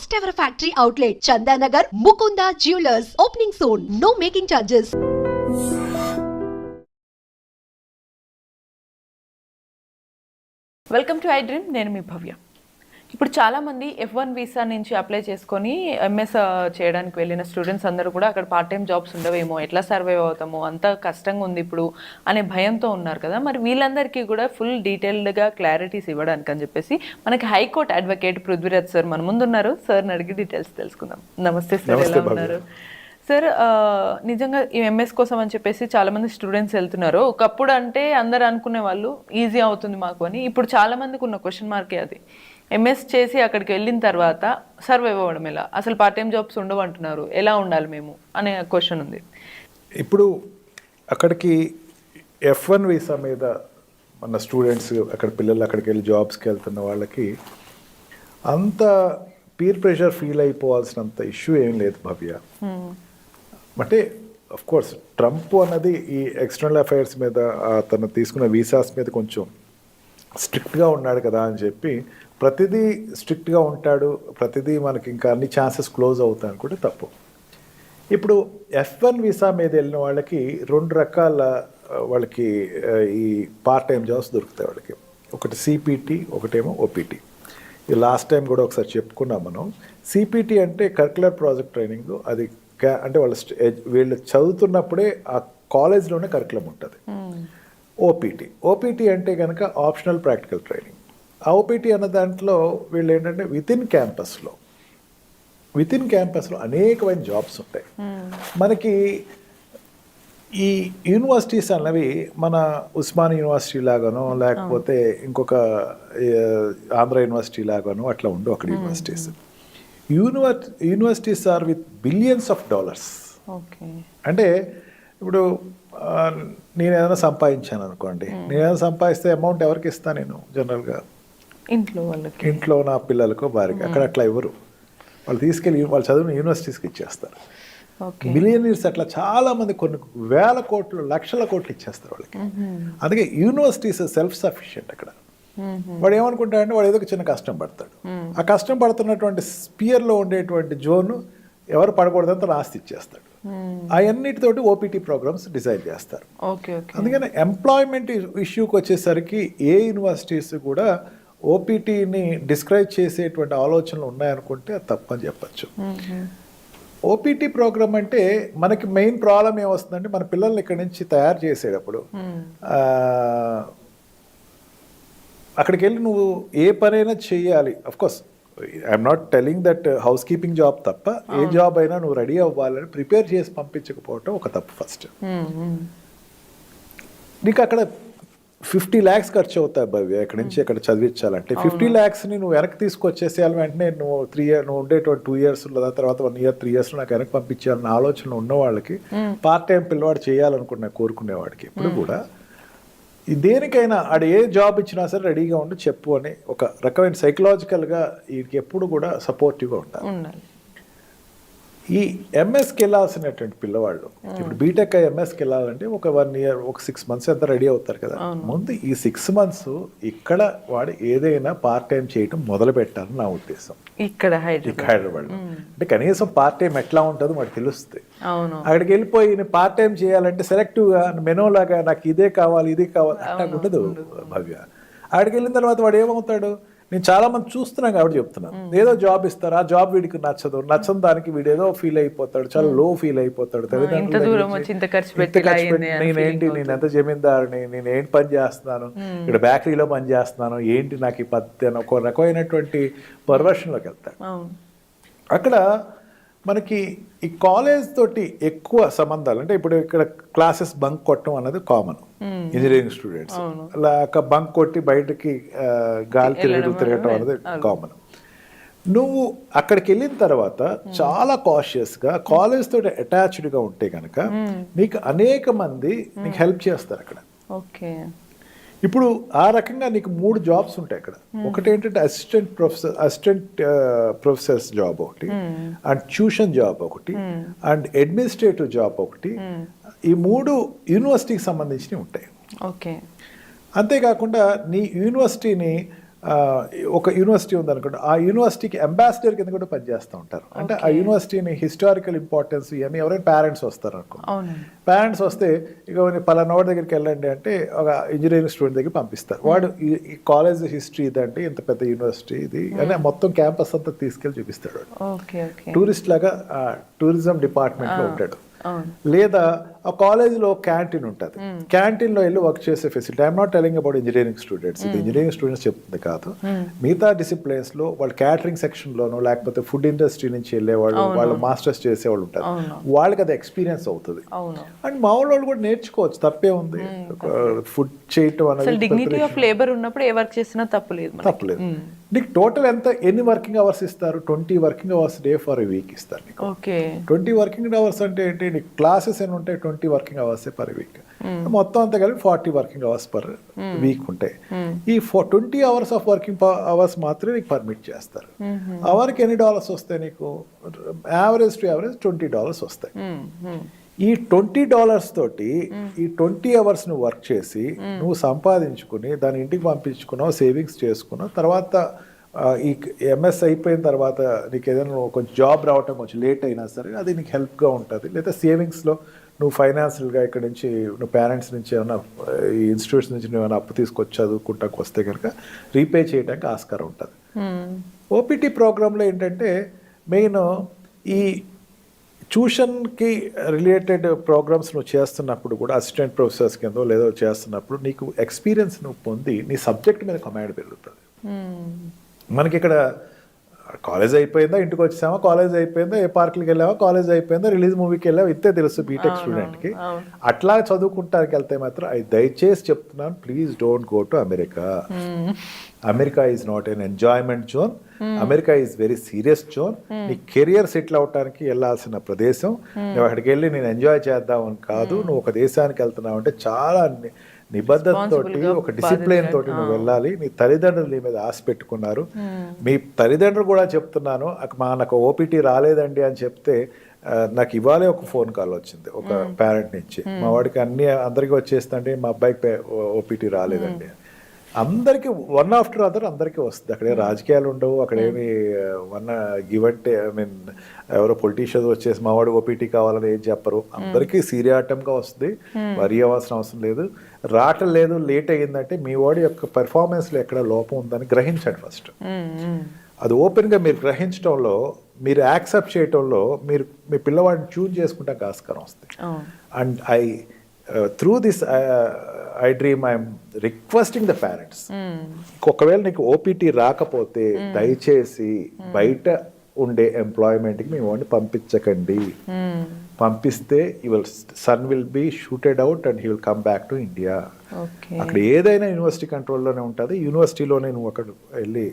first ever factory outlet, Chandanagar, Mukunda Jewelers, opening soon. No making charges. Welcome to I dream. నేను మీ భవ్య. ఇప్పుడు చాలామంది F1 visa నుంచి apply చేసుకొని MS చేయడానికి వెళ్ళిన స్టూడెంట్స్ అందరూ కూడా అక్కడ పార్ట్ టైం జాబ్స్ ఉండవేమో, ఎట్లా సర్వైవ్ అవుతామో, అంత కష్టంగా ఉంది ఇప్పుడు అనే భయంతో ఉన్నారు కదా. మరి వీళ్ళందరికీ కూడా ఫుల్ డీటెయిల్డ్గా క్లారిటీస్ ఇవ్వడానికి అని చెప్పేసి మనకి హైకోర్టు అడ్వకేట్ పృథ్వీరాజ్ సార్ మన ముందు ఉన్నారు. సార్ని అడిగి డీటెయిల్స్ తెలుసుకుందాం. నమస్తే సార్, ఎలా ఉన్నారు సార్? నిజంగా ఈ ఎంఎస్ కోసం అని చెప్పేసి చాలామంది స్టూడెంట్స్ వెళ్తున్నారు. ఒకప్పుడు అంటే అందరు అనుకునే వాళ్ళు ఈజీ అవుతుంది మాకు అని. ఇప్పుడు చాలామందికి ఉన్న క్వశ్చన్ మార్కే అది. ఎంఎస్ చేసి అక్కడికి వెళ్ళిన తర్వాత సర్వైవ్ అవ్వడం ఎలా, అసలు పార్ట్ టైం జాబ్స్ ఉండవు అంటున్నారు, ఎలా ఉండాలి మేము అనే క్వశ్చన్ ఉంది. ఇప్పుడు అక్కడికి F1 వీసా మీద మన స్టూడెంట్స్ అక్కడ పిల్లలు అక్కడికి వెళ్ళి జాబ్స్కి వెళ్తున్న వాళ్ళకి అంత పీర్ ప్రెషర్ ఫీల్ అయిపోవాల్సినంత ఇష్యూ ఏం లేదు భవ్య. అంటే అఫ్ కోర్స్ ట్రంప్ అన్నది ఈ ఎక్స్టర్నల్ అఫైర్స్ మీద తను తీసుకున్న వీసాస్ మీద కొంచెం స్ట్రిక్ట్గా ఉన్నాడు కదా అని చెప్పి ప్రతిదీ స్ట్రిక్ట్గా ఉంటాడు, ప్రతిదీ మనకి ఇంకా అన్ని ఛాన్సెస్ క్లోజ్ అవుతాయి అనుకుంటే తప్పు. ఇప్పుడు F1 వీసా మీద వెళ్ళిన వాళ్ళకి రెండు రకాల వాళ్ళకి ఈ పార్ట్ టైం జాబ్స్ దొరుకుతాయి వాళ్ళకి. ఒకటి CPT, ఒకటేమో OPT. ఈ లాస్ట్ టైం కూడా ఒకసారి చెప్పుకున్నాం మనం. CPT అంటే కరిక్యులర్ ప్రాజెక్ట్ ట్రైనింగ్. అది అంటే వీళ్ళు చదువుతున్నప్పుడే ఆ కాలేజ్లోనే కరికులం ఉంటుంది. OPT అంటే కనుక ఆప్షనల్ ప్రాక్టికల్ ట్రైనింగ్. ఆ OPT అన్న దాంట్లో వీళ్ళు ఏంటంటే విత్ ఇన్ క్యాంపస్లో అనేకమైన జాబ్స్ ఉంటాయి. మనకి ఈ యూనివర్సిటీస్ అన్నవి మన ఉస్మానియా యూనివర్సిటీ లాగానో లేకపోతే ఇంకొక ఆంధ్ర యూనివర్సిటీ లాగానో అట్లా ఉండవు అక్కడ universities. Universities are with billions of dollars. అంటే ఇప్పుడు నేను ఏదైనా సంపాదించాను అనుకోండి, నేను ఏదైనా సంపాదిస్తే అమౌంట్ ఎవరికి ఇస్తాను? నేను జనరల్గా ఇంట్లో నా పిల్లలకు భార్యకి. అక్కడ అట్లా ఇవ్వరు. వాళ్ళు తీసుకెళ్ళి వాళ్ళు చదివిన యూనివర్సిటీస్కి ఇచ్చేస్తారు. బిలియనీర్స్ అట్లా చాలామంది కొన్ని వేల కోట్లు లక్షల కోట్లు ఇచ్చేస్తారు వాళ్ళకి. అందుకే యూనివర్సిటీస్ సెల్ఫ్ సఫిషియెంట్. అక్కడ వాడు ఏమనుకుంటాడంటే వాడు ఏదో ఒక చిన్న కష్టం పడతాడు. ఆ కష్టం పడుతున్నటువంటి స్పియర్లో ఉండేటువంటి జోన్ ఎవరు పడకూడదంత ఆస్తి ఇచ్చేస్తాడు. అవన్నిటితోటి OPT ప్రోగ్రామ్స్ డిజైన్ చేస్తారు. అందుకని ఎంప్లాయ్మెంట్ ఇష్యూకి వచ్చేసరికి ఏ యూనివర్సిటీస్ కూడా OPTని డిస్క్రైబ్ చేసేటువంటి ఆలోచనలు ఉన్నాయనుకుంటే అది తప్పని చెప్పచ్చు. OPT ప్రోగ్రామ్ అంటే మనకి మెయిన్ ప్రాబ్లం ఏమొస్తుందంటే మన పిల్లల్ని ఇక్కడి నుంచి తయారు చేసేటప్పుడు అక్కడికి వెళ్ళి నువ్వు ఏ పనైనా చేయాలి. Of course I'm not telling that house keeping job తప్ప ఏ జాబ్ అయినా నువ్వు రెడీ అవ్వాలని ప్రిపేర్ చేసి పంపించకపోవటం ఒక తప్పు. ఫస్ట్ నీకు అక్కడ 50 lakhs ఖర్చు అవుతాయి భవ్య ఇక్కడి నుంచి అక్కడ చదివించాలంటే. 50 lakhsని నువ్వు వెనక్కి తీసుకొచ్చేసేయాలి. వెంటనే నువ్వు 3 years నువ్వు ఉండేటువంటి 2 years తర్వాత 1 year 3 years నాకు వెనక్కి పంపించాలన్న ఆలోచన ఉన్న వాళ్ళకి, పార్ట్ టైం పిల్లవాడు కోరుకునేవాడికి ఎప్పుడు కూడా దేనికైనా ఆడ ఏ జాబ్ ఇచ్చినా సరే రెడీగా ఉండి చెప్పు అని ఒక రకమైన సైకలాజికల్గా వీటికి ఎప్పుడు కూడా సపోర్టివ్గా ఉండాలి. ఈ ఎంఎస్కి వెళ్ళాల్సినటువంటి పిల్లవాళ్ళు ఇప్పుడు బీటెక్ ఎంఎస్కి వెళ్ళాలంటే ఒక 1 year ఒక 6 months అంతా రెడీ అవుతారు కదా. ముందు ఈ 6 months ఇక్కడ వాడు ఏదైనా పార్ట్ టైం చేయటం మొదలు పెట్టాలని నా ఉద్దేశం. ఇక్కడ హైదరాబాద్ అంటే కనీసం పార్ట్ టైం ఎట్లా ఉంటుందో వాడు తెలుస్తుంది. అక్కడికి వెళ్ళిపోయి పార్ట్ టైం చేయాలంటే సెలెక్టివ్గా మెనోలాగా నాకు ఇదే కావాలి అట్లా ఉండదు భవ్య. అక్కడికి వెళ్ళిన తర్వాత వాడు ఏమవుతాడు? నేను చాలా మంది చూస్తున్నాను కాబట్టి చెప్తున్నాను. ఏదో జాబ్ ఇస్తారు, ఆ జాబ్ వీడికి నచ్చని దానికి వీడు ఏదో ఫీల్ అయిపోతాడు, చాలా లో ఫీల్ అయిపోతాడు. నేనేంటి, నేను ఎంత జమీందారుని, నేను ఏంటి పని చేస్తున్నాను, ఇక్కడ బేకరీలో పని చేస్తున్నాను, ఏంటి నాకు ఈ పద్ధతి అని ఒక రకమైనటువంటి పర్వర్షన్లోకి వెళ్తాడు. అక్కడ మనకి ఈ కాలేజ్ తోటి ఎక్కువ సంబంధాలు అంటే ఇప్పుడు ఇక్కడ క్లాసెస్ బంక్ కొట్టడం అన్నది కామన్. ఇంజనీరింగ్ స్టూడెంట్స్ అలా బంక్ కొట్టి బయటకి గాలి తిరగటం అనేది కామన్. నువ్వు అక్కడికి వెళ్ళిన తర్వాత చాలా కాషియస్గా కాలేజ్ తోటి అటాచ్డ్గా ఉంటే కనుక నీకు అనేక మంది నీకు హెల్ప్ చేస్తారు అక్కడ. ఇప్పుడు ఆ రకంగా నీకు 3 jobs ఉంటాయి అక్కడ. ఒకటి ఏంటంటే అసిస్టెంట్ ప్రొఫెసర్స్ జాబ్ ఒకటి, అండ్ ట్యూషన్ జాబ్ ఒకటి, అండ్ అడ్మినిస్ట్రేటివ్ జాబ్ ఒకటి. ఈ 3 యూనివర్సిటీకి సంబంధించినవి ఉంటాయి. అంతేకాకుండా నీ యూనివర్సిటీని ఒక యూనివర్సిటీ ఉందనుకోండి, ఆ యూనివర్సిటీకి అంబాసిడర్ కింద కూడా పనిచేస్తూ ఉంటారు. అంటే ఆ యూనివర్సిటీని హిస్టారికల్ ఇంపార్టెన్స్ ఇవన్నీ ఎవరైనా పేరెంట్స్ వస్తారు అనుకో, పేరెంట్స్ వస్తే ఇక పలానా వాడి దగ్గరికి వెళ్ళండి అంటే ఒక ఇంజనీరింగ్ స్టూడెంట్ దగ్గర పంపిస్తారు. వాడు ఈ కాలేజ్ హిస్టరీ ఇదంటే ఇంత పెద్ద యూనివర్సిటీ ఇది అని మొత్తం క్యాంపస్ అంతా తీసుకెళ్ళి చూపిస్తాడు. టూరిస్ట్ లాగా టూరిజం డిపార్ట్మెంట్లో ఉంటాడు. లేదా ఆ కాలేజ్లో క్యాంటీన్ ఉంటుంది, క్యాంటీన్లో వెళ్ళి వర్క్ చేసే facility. I'm not telling about engineering students, ఇది ఇంజనీరింగ్ స్టూడెంట్స్ చెప్తుంది కాదు. మిగతా డిసిప్లిన్స్లో వాళ్ళు క్యాటరింగ్ సెక్షన్లోనో లేకపోతే ఫుడ్ ఇండస్ట్రీ నుంచి వెళ్ళేవాళ్ళు, వాళ్ళు మాస్టర్స్ చేసేవాళ్ళు ఉంటారు, వాళ్ళకి అది ఎక్స్పీరియన్స్ అవుతుంది. అండ్ మా వాళ్ళు కూడా నేర్చుకోవచ్చు, తప్పే ఉంది. ఫుడ్ చేయటం అనేది డిగ్నిటీ ఆఫ్ లేబర్ ఉన్నప్పుడు ఏ వర్క్ చేసినా తప్పులేదు. నీకు టోటల్ ఎన్ని వర్కింగ్ అవర్స్ ఇస్తారు? 20 working hours day for a week ఇస్తారు నీకు. 20 వర్కింగ్ అవర్స్ అంటే ఏంటి? నీకు క్లాసెస్ ఎన్ని ఉంటాయి? 20 వర్కింగ్ అవర్స్ పర్ వీక్. మొత్తం అంతా కలిపి 40 వర్కింగ్ అవర్స్ పర్ వీక్ ఉంటాయి. ఈ 20 అవర్స్ ఆఫ్ వర్కింగ్ అవర్స్ మాత్రమే నీకు పర్మిట్ చేస్తారు. అవర్కి ఎన్ని డాలర్స్ వస్తాయి నీకు? యావరేజ్ టు యావరేజ్ $20 వస్తాయి. ఈ $20 తోటి ఈ 20 అవర్స్ నువ్వు వర్క్ చేసి నువ్వు సంపాదించుకుని దాని ఇంటికి పంపించుకున్నావు, సేవింగ్స్ చేసుకున్నావు. తర్వాత ఈ ఎంఎస్ అయిపోయిన తర్వాత నీకు ఏదైనా కొంచెం జాబ్ రావటం కొంచెం లేట్ అయినా సరే అది నీకు హెల్ప్గా ఉంటుంది. లేదా సేవింగ్స్లో నువ్వు ఫైనాన్షియల్గా ఇక్కడ నుంచి నువ్వు పేరెంట్స్ నుంచి ఏమైనా ఈ ఇన్స్టిట్యూట్స్ నుంచి నువ్వు ఏమైనా అప్పు తీసుకొచ్చి చదువుకుంటానికి వస్తే కనుక రీపే చేయడానికి ఆస్కారం ఉంటుంది. ఓపీటీ ప్రోగ్రాంలో ఏంటంటే మెయిన్ ఈ ట్యూషన్కి రిలేటెడ్ ప్రోగ్రామ్స్ నువ్వు చేస్తున్నప్పుడు కూడా అసిస్టెంట్ ప్రొఫెసర్స్ కింద లేదో చేస్తున్నప్పుడు నీకు ఎక్స్పీరియన్స్ నువ్వు పొంది నీ సబ్జెక్ట్ మీద కమాండ్ పెరుగుతుంది. మనకి ఇక్కడ కాలేజ్ అయిపోయిందా, ఇంటికి వచ్చామా, కాలేజ్ అయిపోయిందా, ఏ పార్క్కి వెళ్ళామా, కాలేజ్ అయిపోయిందా, రిలీజ్ మూవీకి వెళ్ళామా, ఇంతే తెలుసు బీటెక్ స్టూడెంట్కి. అట్లా చదువుకుంటానికి వెళ్తే మాత్రం అది దయచేసి చెప్తున్నాను, please don't go to America. America is not an enjoyment zone. America is very serious zone. నీ కెరియర్ సెటిల్ అవడానికి వెళ్ళాల్సిన ప్రదేశం. నువ్వు అక్కడికి వెళ్ళి నేను ఎంజాయ్ చేద్దామని కాదు. నువ్వు ఒక దేశానికి వెళ్తున్నావు అంటే చాలా నిబద్ధతతోటి ఒక డిసిప్లిన్ తోటి నువ్వు వెళ్ళాలి. నీ తల్లిదండ్రులు నీ మీద ఆశ పెట్టుకున్నారు. మీ తల్లిదండ్రులు కూడా చెప్తున్నాను, నాకు ఓపీటీ రాలేదండి అని చెప్తే నాకు ఇవాళే ఒక ఫోన్ కాల్ వచ్చింది ఒక పేరెంట్ నుంచి. మా వాడికి అందరికీ వచ్చేస్తుంటే మా అబ్బాయికి ఓపీటీ రాలేదండి. అందరికీ వన్ ఆఫ్టర్ అదర్ అందరికీ వస్తుంది. అక్కడే రాజకీయాలు ఉండవు, అక్కడేమి గివ్ అంటే ఎవరో పొలిటీషియన్స్ వచ్చేసి మావాడు ఓపీటీ కావాలని ఏం చెప్పరు. అందరికీ సీరియాటంగా వస్తుంది, వరి అవ్వాల్సిన అవసరం లేదు. రావటం లేదు, లేట్ అయ్యిందంటే మీ వాడి యొక్క పెర్ఫార్మెన్స్లో ఎక్కడ లోపం ఉందని గ్రహించండి ఫస్ట్. అది ఓపెన్గా మీరు గ్రహించడంలో, మీరు యాక్సెప్ట్ చేయటంలో మీరు మీ పిల్లవాడిని చూజ్ చేసుకుంటే ఆస్కారం వస్తుంది. And through this I dream I'm requesting the parents, ఒకవేళ నీకు ఓపీటీ రాకపోతే దయచేసి బయట ఉండే ఎంప్లాయ్మెంట్కి మీ వాడిని పంపించకండి. పంపిస్తే your son will be shooted out and he will come back to India. అక్కడ ఏదైనా యూనివర్సిటీ కంట్రోల్లోనే ఉంటుంది. యూనివర్సిటీలోనే నువ్వు అక్కడ వెళ్ళి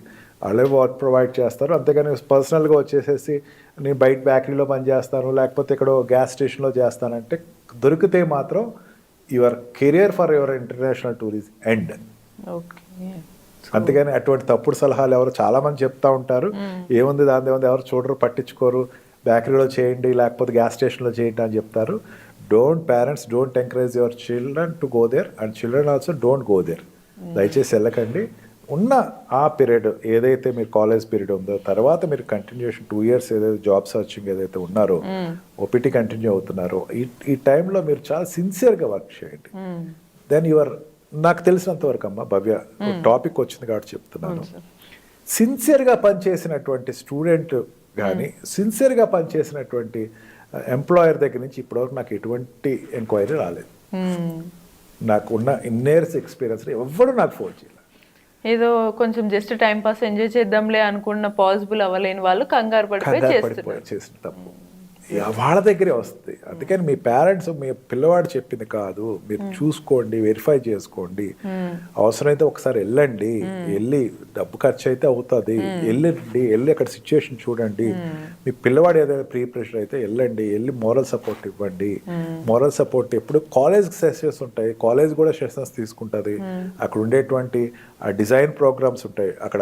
వాళ్ళే వర్క్ ప్రొవైడ్ చేస్తారు. అంతేగాని పర్సనల్గా వచ్చేసేసి నేను బయట బేకరీలో పనిచేస్తాను లేకపోతే ఇక్కడ గ్యాస్ స్టేషన్లో చేస్తానంటే దొరికితే మాత్రం your career for your international tourism end. అంతేగాని అటువంటి తప్పుడు సలహాలు ఎవరు చాలామంది చెప్తా ఉంటారు. ఏముంది దాని ఏముంది, ఎవరు చూడరు, పట్టించుకోరు, బేకరీలో చేయండి లేకపోతే గ్యాస్ స్టేషన్లో చేయండి అని చెప్తారు. Parents don't encourage your children to go there and children also don't go there. దయచేసి వెళ్ళకండి. ఉన్న ఆ పీరియడ్ ఏదైతే మీరు కాలేజ్ పీరియడ్ ఉందో తర్వాత మీరు కంటిన్యూషన్ 2 years ఏదైతే జాబ్ సర్చింగ్ ఏదైతే ఉన్నారో ఓపీటీ కంటిన్యూ అవుతున్నారో ఈ టైంలో మీరు చాలా సిన్సియర్గా వర్క్ చేయండి. దెన్ నాకు తెలిసినంత వరకు అమ్మ భవ్య టాపిక్ వచ్చింది కాబట్టి చెప్తున్నాను, సిన్సియర్గా పనిచేసినటువంటి స్టూడెంట్ కానీ సిన్సియర్గా పనిచేసినటువంటి ఎంప్లాయర్ దగ్గర నుంచి ఇప్పటివరకు నాకు ఎటువంటి ఎంక్వైరీ రాలేదు. నాకు ఉన్న ఇన్నేర్స్ ఎక్స్పీరియన్స్ ఎవరు నాకు ఫోన్ చేయలేదు. ఏదో కొంచెం జస్ట్ టైం పాస్ ఎంజాయ్ చేద్దాంలే అనుకున్న పాసిబుల్ అవ్వలేని వాళ్ళు కంగారు పడిపోయి చేసిన తప్పు వాళ్ళ దగ్గరే వస్తుంది. అందుకని మీ పేరెంట్స్ మీ పిల్లవాడు చెప్పింది కాదు, మీరు చూసుకోండి, వెరిఫై చేసుకోండి. అవసరమైతే ఒకసారి వెళ్ళి డబ్బు ఖర్చు అయితే అవుతుంది, వెళ్ళి అక్కడ సిచ్యువేషన్ చూడండి. మీ పిల్లవాడు ఏదైనా ప్రీ ప్రెషర్ అయితే వెళ్ళి మోరల్ సపోర్ట్ ఇవ్వండి. మోరల్ సపోర్ట్ ఎప్పుడు కాలేజ్ సెషన్స్ ఉంటాయి, కాలేజ్ కూడా సెషన్స్ తీసుకుంటుంది. అక్కడ ఉండేటువంటి డిజైన్ ప్రోగ్రామ్స్ ఉంటాయి, అక్కడ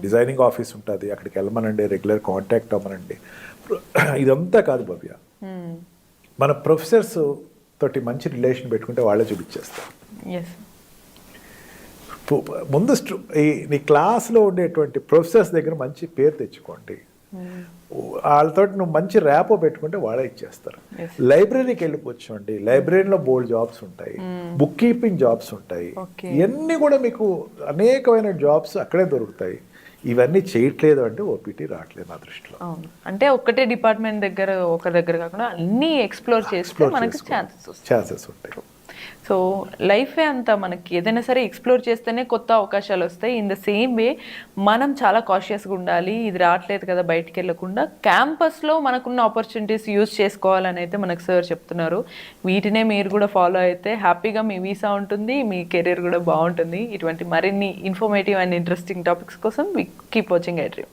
డిజైనింగ్ ఆఫీస్ ఉంటుంది, అక్కడికి వెళ్ళమనండి, రెగ్యులర్ కాంటాక్ట్ అవ్వమనండి. ఇదంతా కాదు భవ్య, మన ప్రొఫెసర్స్ తోటి మంచి రిలేషన్ పెట్టుకుంటే వాళ్ళే చూపించేస్తారు. ముందు నీ క్లాస్లో ఉండేటువంటి ప్రొఫెసర్స్ దగ్గర మంచి పేరు తెచ్చుకోండి. వాళ్ళతో నువ్వు మంచి ర్యాపో పెట్టుకుంటే వాళ్ళే ఇచ్చేస్తారు. లైబ్రరీకి వెళ్ళిపోవచ్చండి, లైబ్రరీలో బోల్డ్ జాబ్స్ ఉంటాయి, బుక్ కీపింగ్ జాబ్స్ ఉంటాయి, ఇవన్నీ కూడా మీకు అనేకమైన జాబ్స్ అక్కడే దొరుకుతాయి. ఇవన్నీ చేయట్లేదు అంటే ఓపీటీ రావట్లేదు నా దృష్టిలో. అవును, అంటే ఒక్కటే డిపార్ట్మెంట్ దగ్గర ఒక దగ్గర కాకుండా అన్ని ఎక్స్ప్లోర్ చేస్తే మనకి ఛాన్సెస్ ఉంటాయి. సో లైఫే అంతా మనకి ఏదైనా సరే ఎక్స్ప్లోర్ చేస్తేనే కొత్త అవకాశాలు వస్తాయి. ఇన్ ద సేమ్ వే మనం చాలా కాషియస్గా ఉండాలి. ఇది రావట్లేదు కదా బయటికి వెళ్ళకుండా క్యాంపస్లో మనకున్న ఆపర్చునిటీస్ యూజ్ చేసుకోవాలని అయితే మనకు సార్ చెప్తున్నారు. వీటినే మీరు కూడా ఫాలో అయితే హ్యాపీగా మీ వీసా ఉంటుంది, మీ కెరీర్ కూడా బాగుంటుంది. ఇటువంటి మరిన్ని ఇన్ఫర్మేటివ్ అండ్ ఇంట్రెస్టింగ్ టాపిక్స్ కోసం కీప్ వాచింగ్ iDream.